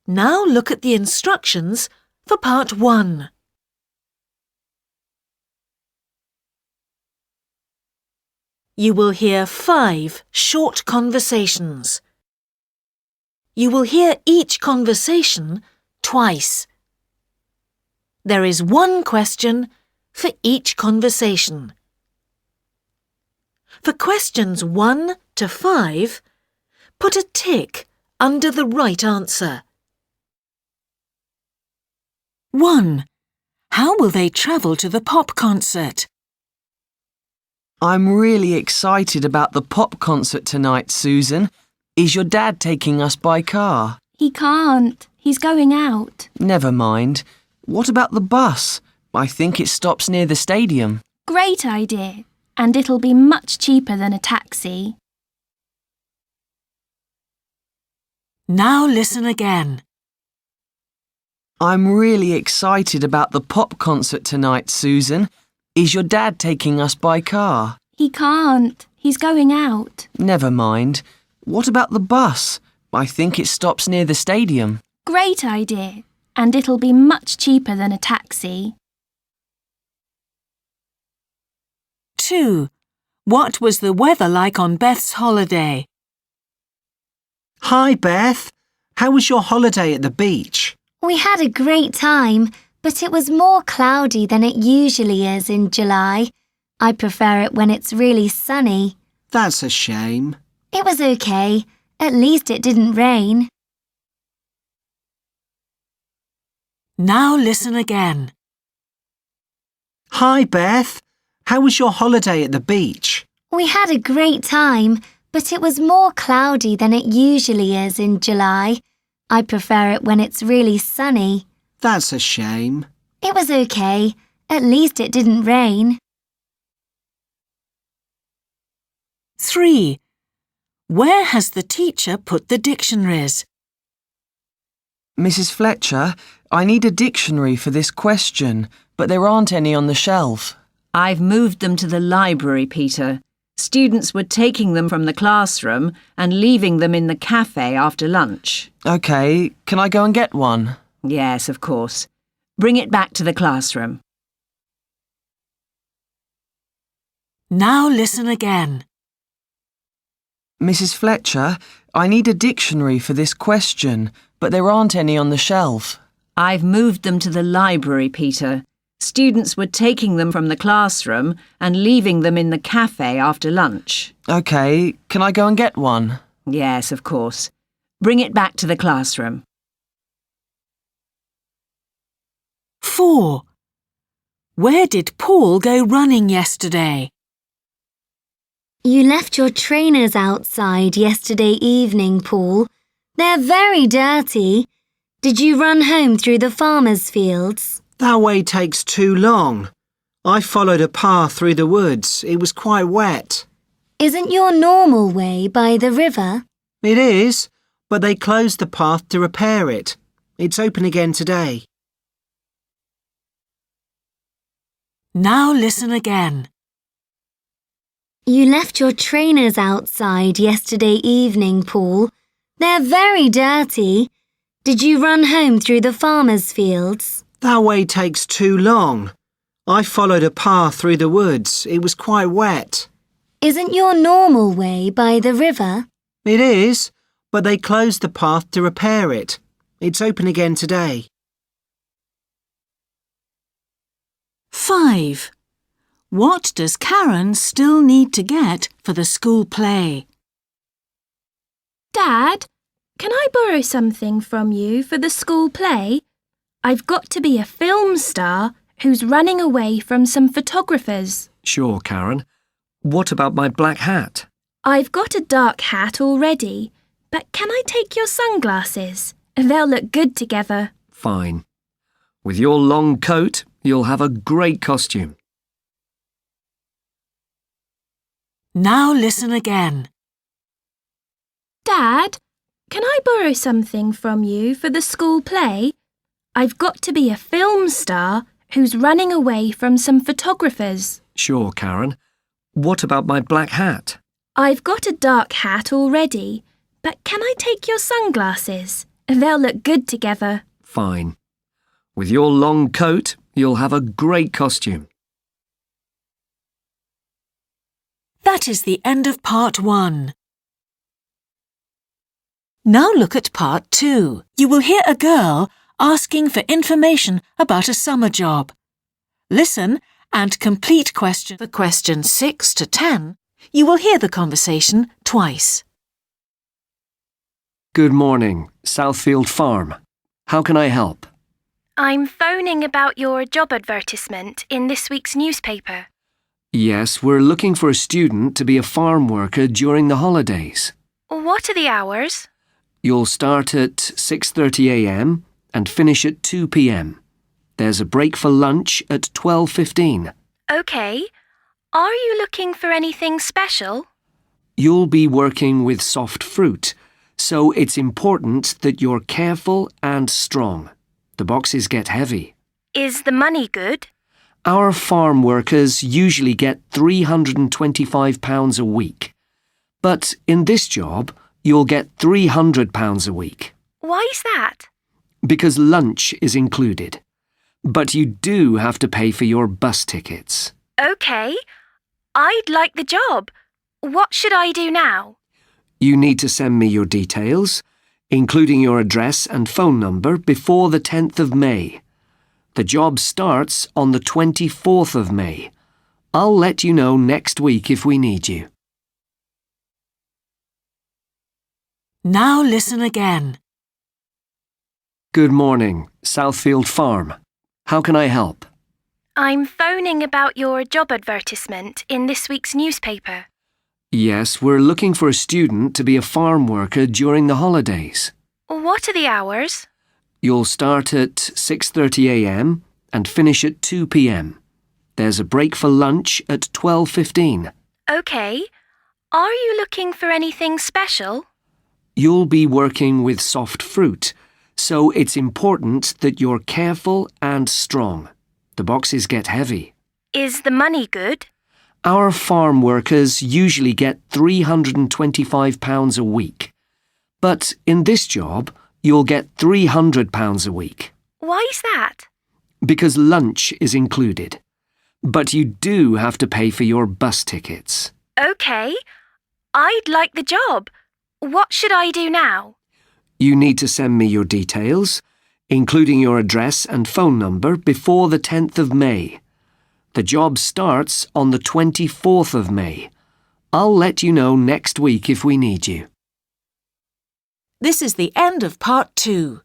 Now look at the instructions for part 1. You will hear 5 short conversations. You will hear each conversation twice. There is 1 question for each conversation. For questions 1 to 5, put a tick under the right answer. 1. How will they travel to the pop concert? I'm really excited about the pop concert tonight, Susan. Is your dad taking us by car? He can't. He's going out. Never mind. What about the bus? I think it stops near the stadium. Great idea. And it'll be much cheaper than a taxi. Now listen again. I'm really excited about the pop concert tonight, Susan. Is your dad taking us by car? He can't. He's going out. Never mind. What about the bus? I think it stops near the stadium. Great idea. And it'll be much cheaper than a taxi. 2. What was the weather like on Beth's holiday? Hi, Beth. How was your holiday at the beach? We had a great time, but it was more cloudy than it usually is in July. I prefer it when it's really sunny. That's a shame. It was okay. At least it didn't rain. Now listen again. Hi, Beth. How was your holiday at the beach? We had a great time, but it was more cloudy than it usually is in July. I prefer it when it's really sunny. That's a shame. It was okay. At least it didn't rain. 3. Where has the teacher put the dictionaries? Mrs. Fletcher, I need a dictionary for this question, but there aren't any on the shelf. I've moved them to the library, Peter. Students were taking them from the classroom and leaving them in the cafe after lunch. OK, can I go and get one? Yes, of course. Bring it back to the classroom. Now listen again. Mrs. Fletcher, I need a dictionary for this question, but there aren't any on the shelf. I've moved them to the library, Peter. Students were taking them from the classroom and leaving them in the cafe after lunch. OK, can I go and get one? Yes, of course. Bring it back to the classroom. 4. Where did Paul go running yesterday? You left your trainers outside yesterday evening, Paul. They're very dirty. Did you run home through the farmer's fields? That way takes too long. I followed a path through the woods. It was quite wet. Isn't your normal way by the river? It is, but they closed the path to repair it. It's open again today. Now listen again. You left your trainers outside yesterday evening, Paul. They're very dirty. Did you run home through the farmer's fields? That way takes too long. I followed a path through the woods. It was quite wet. Isn't your normal way by the river? It is, but they closed the path to repair it. It's open again today. 5. What does Karen still need to get for the school play? Dad, can I borrow something from you for the school play? I've got to be a film star who's running away from some photographers. Sure, Karen. What about my black hat? I've got a dark hat already, but can I take your sunglasses? They'll look good together. Fine. With your long coat, you'll have a great costume. Now listen again. Dad, Can I borrow something from you for the school play? I've got to be a film star who's running away from some photographers. Sure, Karen. What about my black hat? I've got a dark hat already, but can I take your sunglasses? They'll look good together. Fine. With your long coat, you'll have a great costume. That is the end of part 1. Now look at part 2. You will hear a girl asking for information about a summer job. Listen and complete question for questions 6 to 10. You will hear the conversation twice. Good morning, Southfield Farm. How can I help? I'm phoning about your job advertisement in this week's newspaper. Yes, we're looking for a student to be a farm worker during the holidays. What are the hours? You'll start at 6:30 a.m. and finish at 2 p.m. There's a break for lunch at 12:15. OK. Are you looking for anything special? You'll be working with soft fruit, so it's important that you're careful and strong. The boxes get heavy. Is the money good? Our farm workers usually get £325 a week. But in this job, you'll get £300 a week. Why's that? Because lunch is included. But you do have to pay for your bus tickets. OK. I'd like the job. What should I do now? You need to send me your details, including your address and phone number, before the 10th of May. The job starts on the 24th of May. I'll let you know next week if we need you. Now listen again. Good morning, Southfield Farm. How can I help? I'm phoning about your job advertisement in this week's newspaper. Yes, we're looking for a student to be a farm worker during the holidays. What are the hours? You'll start at 6:30 a.m. and finish at 2 p.m. There's a break for lunch at 12:15. OK. Are you looking for anything special? You'll be working with soft fruit, so it's important that you're careful and strong. The boxes get heavy. Is the money good? Our farm workers usually get £325 a week. But in this job, you'll get £300 a week. Why's that? Because lunch is included. But you do have to pay for your bus tickets. OK. I'd like the job. What should I do now? You need to send me your details, including your address and phone number, before the 10th of May. The job starts on the 24th of May. I'll let you know next week if we need you. This is the end of part 2.